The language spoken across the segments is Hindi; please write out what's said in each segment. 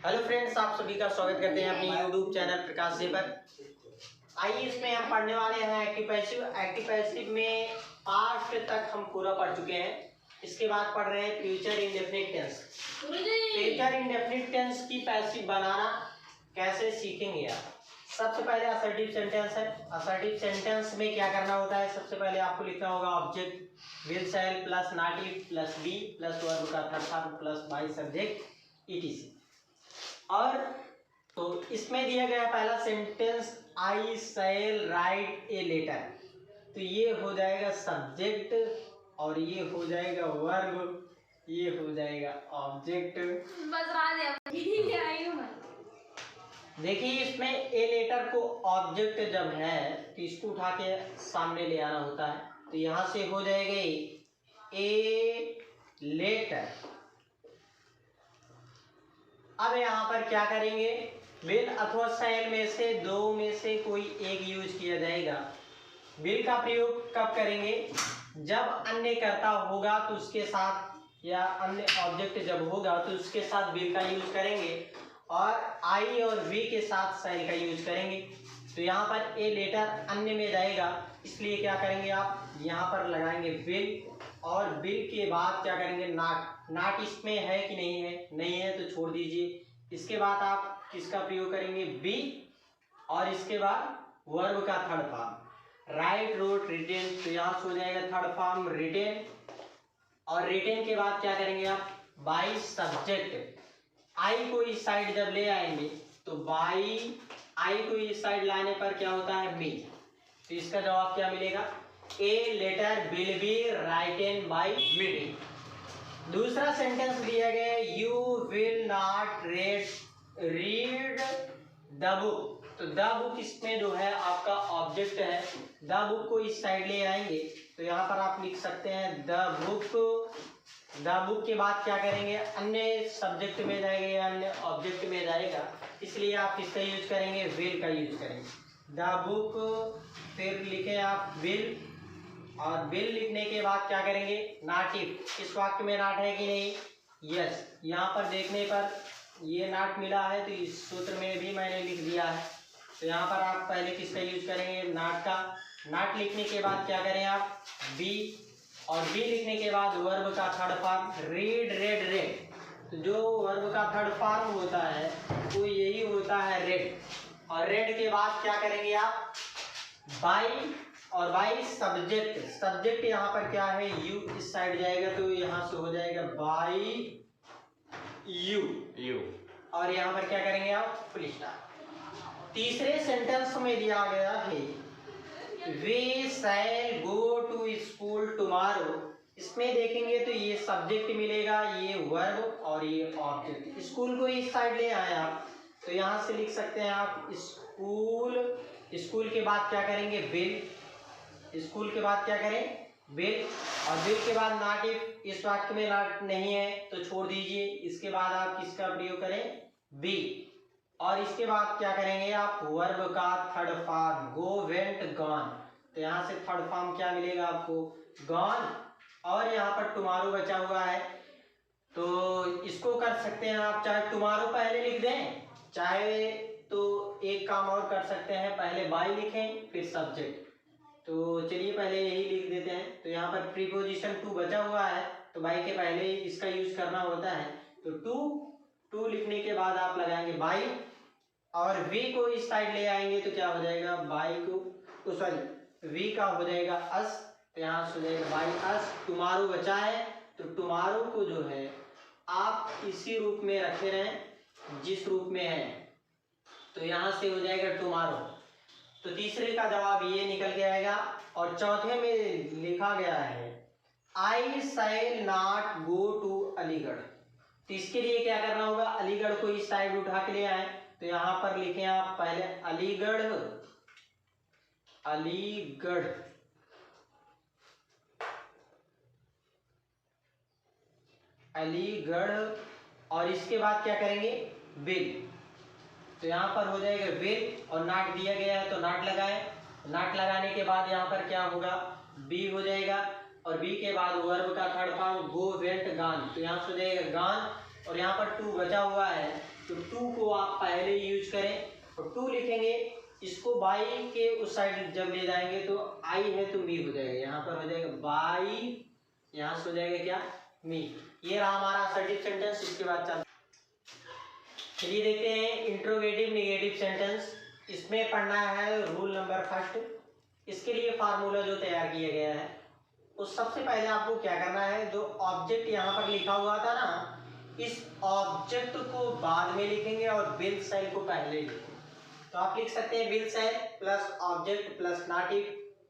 हेलो फ्रेंड्स, आप सभी का स्वागत करते हैं अपने यूट्यूब चैनल प्रकाश जी पर। आइए इसमें हम पढ़ने वाले हैं एक्टिव पैसिव। एक्टिव पैसिव में पास्ट तक हम पूरा पढ़ चुके हैं। इसके बाद पढ़ रहे हैं future indefinite tense. Future indefinite tense की पैसिव बनाना कैसे सीखेंगे आप। सबसे पहले असर्टिव सेंटेंस है। असर्टिव सेंटेंस में क्या करना होता है, सबसे पहले आपको लिखना होगा object will shall plus native plus be plus verb का third form plus by subject etc. और तो इसमें दिया गया पहला sentence I shall write a letter, तो ये हो जाएगा सब्जेक्ट और ये हो जाएगा वर्ब, ये हो जाएगा ऑब्जेक्ट। देखिए इसमें ए लेटर को ऑब्जेक्ट जब है तो इसको उठा के सामने ले आना होता है, तो यहां से हो जाएगा ए लेटर। अब यहाँ पर क्या करेंगे, विल अथवा शैल में से दो में से कोई एक यूज किया जाएगा। विल का प्रयोग कब करेंगे, जब अन्य कर्ता होगा तो उसके साथ, या अन्य ऑब्जेक्ट जब होगा तो उसके साथ विल का यूज करेंगे, और आई और वी के साथ शैल का यूज करेंगे। तो यहाँ पर ए लेटर अन्य में जाएगा, इसलिए क्या करेंगे आप यहाँ पर लगाएंगे विल, और विल के बाद क्या करेंगे नॉट। नॉट इसमें है कि नहीं है, नहीं है तो छोड़ दीजिए। इसके बाद आप किसका प्रयोग करेंगे, बी, और इसके बाद वर्ब का third form write wrote written, तो यहाँ से हो जाएगा थर्ड फॉर्म रिटेन, और रिटेन के बाद क्या करेंगे आप बाई सब्जेक्ट। आई को इस साइड जब ले आएंगे तो बाई आई को इस साइड लाने पर क्या होता है मी, तो इसका जवाब क्या मिलेगा, a letter will be written by me. दूसरा सेंटेंस दिया गया you will not read the book, तो द बुक इसमें जो है आपका ऑब्जेक्ट है। द बुक को इस साइड ले आएंगे तो यहाँ पर आप लिख सकते हैं द बुक। द बुक के बाद क्या करेंगे, अन्य सब्जेक्ट में जाएगा या अन्य ऑब्जेक्ट में जाएगा, इसलिए आप किसका यूज करेंगे, विल का यूज करेंगे। द बुक, फिर लिखे आप विल, और विल लिखने के बाद क्या करेंगे नाटिव। इस वाक्य में नाट है कि नहीं, यस, यहाँ पर देखने पर ये नाट मिला है, तो इस सूत्र में भी मैंने लिख दिया है। तो यहाँ पर आप पहले किसका यूज करेंगे, नाट का। नाट लिखने के बाद क्या करें आप बी, और बी लिखने के बाद वर्ब का third form read red red, तो जो वर्ब का थर्ड फॉर्म होता है वो यही होता है रेड, और रेड के बाद क्या करेंगे आप बाई, और बाई सब्जेक्ट। सब्जेक्ट यहाँ पर क्या है यू, इस साइड जाएगा तो यहाँ से हो जाएगा बाई यू, और यहाँ पर क्या करेंगे आप फुल स्टॉप। तीसरे सेंटेंस में दिया गया है वे शैल गो टू स्कूल टुमारो, इसमें देखेंगे तो ये सब्जेक्ट मिलेगा, ये वर्ब और ये ऑब्जेक्ट। स्कूल को इस साइड ले आए आप, तो यहाँ से लिख सकते हैं आप स्कूल। स्कूल के बाद क्या करेंगे विल, स्कूल के बाद क्या करें विल, और विल के बाद नाटिव। इस वाक्य में नाट नहीं है तो छोड़ दीजिए। इसके बाद आप किसका प्रयोग करें बी, और इसके बाद क्या करेंगे आप वर्ब का third form go went gone, तो यहाँ से थर्ड फॉर्म क्या मिलेगा आपको गॉन, और यहाँ पर टुमारो बचा हुआ है, तो इसको कर सकते हैं आप चाहे टुमारो पहले लिख दें, चाहे तो एक काम और कर सकते हैं पहले बाई लिखें फिर सब्जेक्ट। तो चलिए पहले यही लिख देते हैं। तो यहाँ पर प्रीपोजिशन टू बचा हुआ है, तो बाई के पहले ही इसका यूज करना होता है, तो टू लिखने के बाद आप लगाएंगे बाई, और वी को इस साइड ले आएंगे तो क्या हो जाएगा बाई को, सॉरी वी का हो जाएगा अस, तो यहाँ से हो जाएगा बाई अस। टुमारो बचा है, तो टुमारो को जो है आप इसी रूप में रखे रहें जिस रूप में है, तो यहाँ से हो जाएगा टुमारो। तो तीसरे का जवाब ये निकल के आएगा। और चौथे में लिखा गया है I shall not go to Aligarh, तो इसके लिए क्या करना होगा, अलीगढ़ को इस साइड उठा के ले आए, तो यहाँ पर लिखें आप पहले अलीगढ़, अलीगढ़, अलीगढ़, और इसके बाद क्या करेंगे विल, तो यहाँ पर हो जाएगा विल, और नाट दिया गया है तो नाट लगाए। नाट लगाने के बाद यहाँ पर क्या होगा बी हो जाएगा, और बी के बाद वर्ब का थर्ड फॉर्म गो वेंट गान, तो यहाँ से हो जाएगा गान, और यहाँ पर टू बचा हुआ है, तो टू को आप पहले यूज करें और टू लिखेंगे। इसको बाई के उस साइड जब ले जाएंगे तो आई है तो मी हो जाएगा, यहाँ पर हो जाएगा बाई, यहाँ से हो जाएगा क्या मी। ये रहा हमारा असर्टिव सेंटेंस। इसके बाद चलिए देखते हैं इंट्रोगेटिव नेगेटिव सेंटेंस। इसमें पढ़ना है रूल नंबर फर्स्ट। इसके लिए फार्मूला जो तैयार किया गया है, तो सबसे पहले आपको क्या करना है, जो ऑब्जेक्ट यहाँ पर लिखा हुआ था ना, इस ऑब्जेक्ट को बाद में लिखेंगे और विल सेल को पहले लिखेंगे। तो आप लिख सकते हैं will shall plus object plus native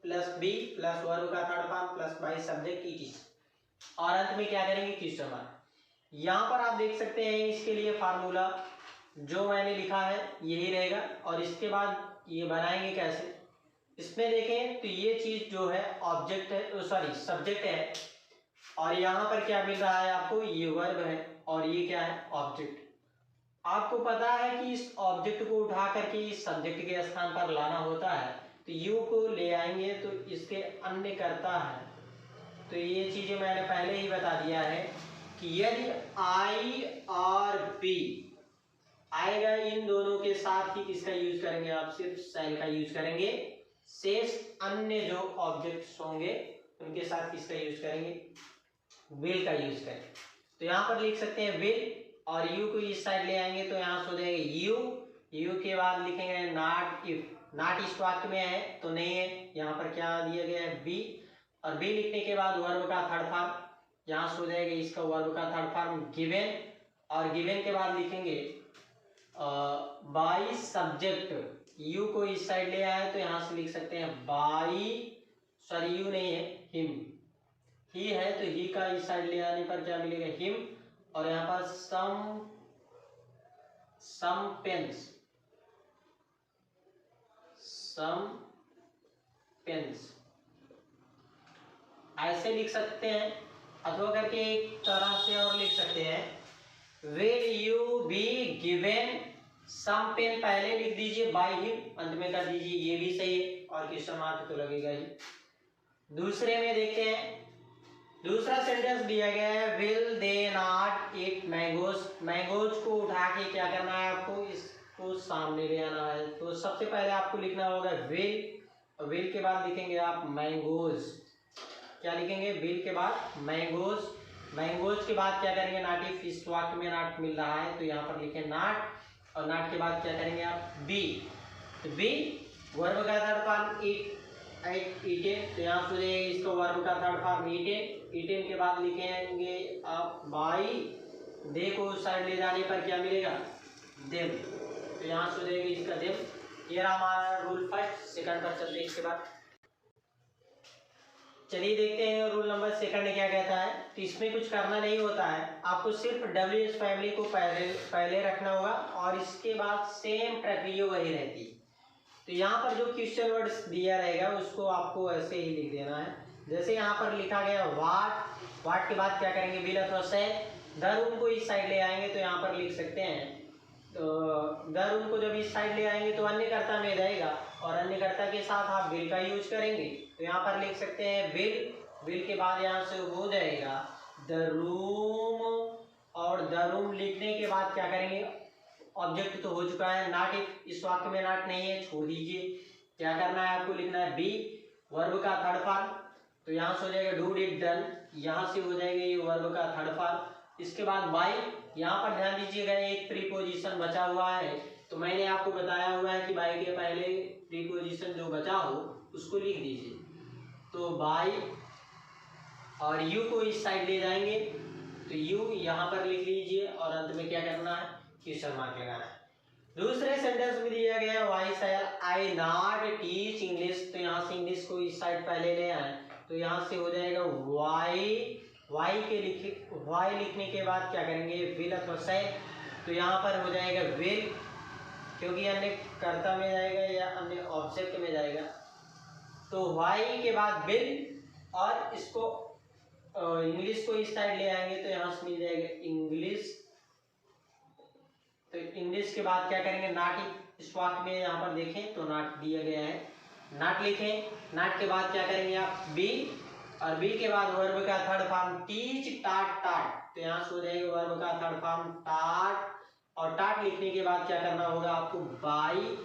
plus be plus verb का third form plus by subject it, और अंत में क्या करेंगे क्वेश्चन मार्क। यहाँ पर आप देख सकते हैं इसके लिए फार्मूला जो मैंने लिखा है यही रहेगा। और इसके बाद ये बनाएंगे कैसे, इसमें देखें तो ये चीज जो है ऑब्जेक्ट है, सॉरी सब्जेक्ट है, और यहाँ पर क्या मिल रहा है आपको, ये वर्ब है और ये क्या है ऑब्जेक्ट। आपको पता है कि इस ऑब्जेक्ट को उठा करके इस सब्जेक्ट के स्थान पर लाना होता है, तो यू को ले आएंगे तो इसके अन्य करता है। तो ये चीजें मैंने पहले ही बता दिया है कि यदि आई और बी आएगा, इन दोनों के साथ ही किसका यूज करेंगे, आप सिर्फ सेल का यूज करेंगे। शेष अन्य जो ऑब्जेक्ट्स होंगे उनके साथ किसका यूज करेंगे, विल का यूज करेंगे। तो यहाँ पर लिख सकते हैं विल, और यू को इस साइड ले आएंगे तो यहाँ से हो जाएगा यू। यू के बाद लिखेंगे नॉट इफ, नॉट इस वाक्य में है तो नहीं है, यहाँ पर क्या दिया गया है बी, और बी लिखने के बाद वर्ब का थर्ड फॉर्म, यहाँ से हो जाएगा इसका वर्ब का थर्ड फॉर्म गिवन, और गिवन के बाद लिखेंगे बाई सब्जेक्ट। यू को इस साइड ले आए तो यहाँ से लिख सकते हैं बाई, सॉरी यू नहीं है हिम, ही है तो ही का इस साइड ले आने पर क्या मिलेगा हिम, और यहाँ पर सम पेन्स, ऐसे लिख सकते हैं। अथवा करके एक तरह से और लिख सकते हैं, will you be given some pen, पहले लिख दीजिए बाय हिम, अंत में कर दीजिए, ये भी सही है और क्वेश्चन मार्क तो लगेगा ही। दूसरे में देखते हैं, दूसरा सेंटेंस दिया गया है will they not eat mangoes. Mangoes को उठा के क्या करना है आपको, इसको सामने ले आना है। तो सबसे पहले आपको लिखना होगा विल, और विल के बाद लिखेंगे आप मैंगोज। क्या लिखेंगे, विल के बाद मैंगोज। मैंगोज के बाद क्या करेंगे, नॉट इफ, इस वाक्य में नॉट मिल रहा है तो यहाँ पर लिखें नॉट, और नॉट के बाद क्या करेंगे आप बी। तो बी वर्ब का थर्ड फॉर्म ईटेन, तो यहाँ से इसको वर्ब का थर्ड फॉर्म ईटेन। ईटेन के बाद लिखेंगे आप बाई, दे को उस साइड ले जाने पर क्या मिलेगा देम, तो यहाँ से देंगे इसका देम। ये रहा हमारा रूल फर्स्ट। सेकंड पर चलते हैं इसके बाद। चलिए देखते हैं रूल नंबर सेकंड क्या कहता है। तो इसमें कुछ करना नहीं होता है, आपको सिर्फ WH फैमिली को पहले रखना होगा और इसके बाद सेम प्रक्रिया वही रहती है। तो यहाँ पर जो क्वेश्चन वर्ड्स दिया रहेगा उसको आपको ऐसे ही लिख देना है। जैसे यहाँ पर लिखा गया वाट के बाद क्या करेंगे विल अथवा से, द रूम को इस साइड ले आएंगे तो यहाँ पर लिख सकते हैं, तो द रूम को जब इस साइड ले आएंगे तो अन्य कर्ता में जाएगा और अन्य कर्ता के साथ आप विल का यूज करेंगे। तो यहाँ पर लिख सकते हैं विल के बाद यहाँ से हो जाएगा द रूम, और द रूम लिखने के बाद क्या करेंगे, ऑब्जेक्ट तो हो चुका है नॉट इफ, इस वाक्य में नॉट नहीं है, छोड़ दीजिए। क्या करना है आपको, लिखना है बी वर्ब का थर्ड फॉर्म, तो यहाँ से हो जाएगा डू डिड डन, यहाँ से हो जाएगा ये वर्ब का थर्ड फॉर्म। इसके बाद बाई, यहाँ पर ध्यान दीजिएगा एक प्रीपोजिशन बचा हुआ है, तो मैंने आपको बताया हुआ है कि बाई के पहले प्रीपोजिशन जो बचा हो उसको लिख दीजिए। तो बाई, और यू को इस साइड ले जाएंगे तो यू यहाँ पर लिख लीजिए और अंत में क्या करना है, क्वेश्चन मार्क लगाना है। दूसरे सेंटेंस में दिया गया why shall I not teach English, तो यहाँ से इंग्लिश को इस साइड पहले ले आए, तो यहाँ से हो जाएगा वाई लिखने के बाद क्या करेंगे विल अथवा शैल, तो यहाँ पर हो जाएगा विल, क्योंकि अन्य कर्ता में जाएगा या अन्य ऑब्जेक्ट में जाएगा। तो वाई के बाद विल, और इसको इंग्लिश को इस साइड ले आएंगे तो यहाँ से मिल जाएगा इंग्लिश। तो इंग्लिश के बाद क्या करेंगे नॉट, इस वाक्य में यहाँ पर देखें तो नॉट दिया गया है, नॉट लिखें। नॉट के बाद क्या करेंगे आप बी, और बी के बाद वर्ब का थर्ड फॉर्म टीच टाट टाट, तो यहाँ से हो जाएगा वर्ब का थर्ड फॉर्म टाट, और टाट लिखने के बाद क्या करना होगा आपको, बाई,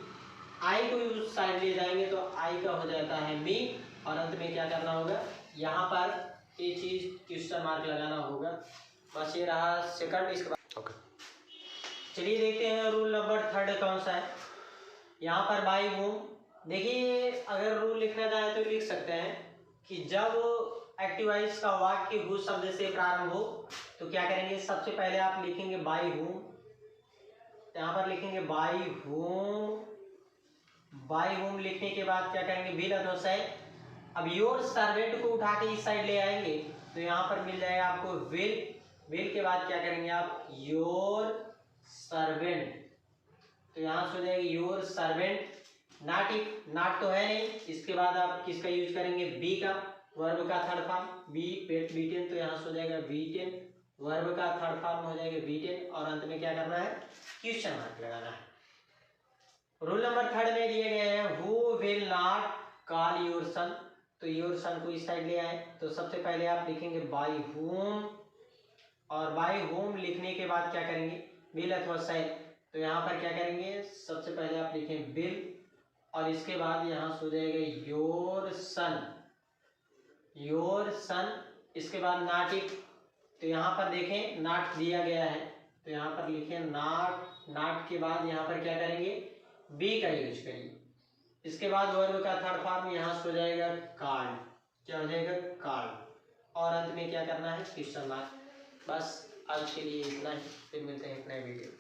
आई को उस साइड ले जाएंगे तो आई का हो जाता है मी, और अंत में क्या करना होगा, यहाँ पर ये चीज क्वेश्चन मार्क लगाना होगा। बस ये रहा सेकंड। इसके बाद ओके, चलिए देखते हैं रूल नंबर थर्ड कौन सा है। यहाँ पर बाई होम, देखिए अगर रूल लिखना चाहे तो लिख सकते हैं कि जब एक्टिव वॉइस का वाक्य हु शब्द से प्रारंभ हो तो क्या करेंगे, सबसे पहले आप लिखेंगे बाई होम, यहाँ पर लिखेंगे बाई होम। बाई होम लिखने के बाद क्या करेंगे, विल अथवा से। अब योर सर्वेंट को उठा के इस साइड ले आएंगे तो यहाँ पर मिल जाएगा आपको विल। विल के बाद क्या करेंगे आप, योर सर्वेंट, तो यहाँ से हो जाएगा योर सर्वेंट। नॉट, नॉट तो है नहीं, इसके बाद आप किसका यूज करेंगे, बी का, वर्ब का थर्ड फॉर्म बी, बीटेन, तो यहाँ से हो जाएगा बीटेन, वर्ब का थर्ड फॉर्म हो जाएगा बीटेन, और अंत में क्या करना है, क्वेश्चन मार्क लगाना है। रूल नंबर थर्ड में दिए गए हैं who will not call your son, तो योर सन को इस साइड ले आए तो सबसे पहले आप लिखेंगे बाई होम, और बाई होम लिखने के बाद क्या करेंगे, विल अथवा सेल, तो यहाँ पर क्या करेंगे, सबसे पहले आप लिखें विल, और इसके बाद यहाँ से हो जाएगा योर सन, योर सन। इसके बाद नॉट इट, तो यहाँ पर देखें नॉट दिया गया है तो यहाँ पर लिखें नॉट, नॉट के बाद यहाँ पर क्या करेंगे, बी का यूज करिए। इसके बाद वर्ब का थर्ड फॉर्म यहाँ से हो जाएगा कार्ड, क्या हो जाएगा, कार्ड, और अंत में क्या करना है, क्वेश्चन मार्क। बस आज के लिए इतना ही, फिर मिलते हैं एक नए वीडियो।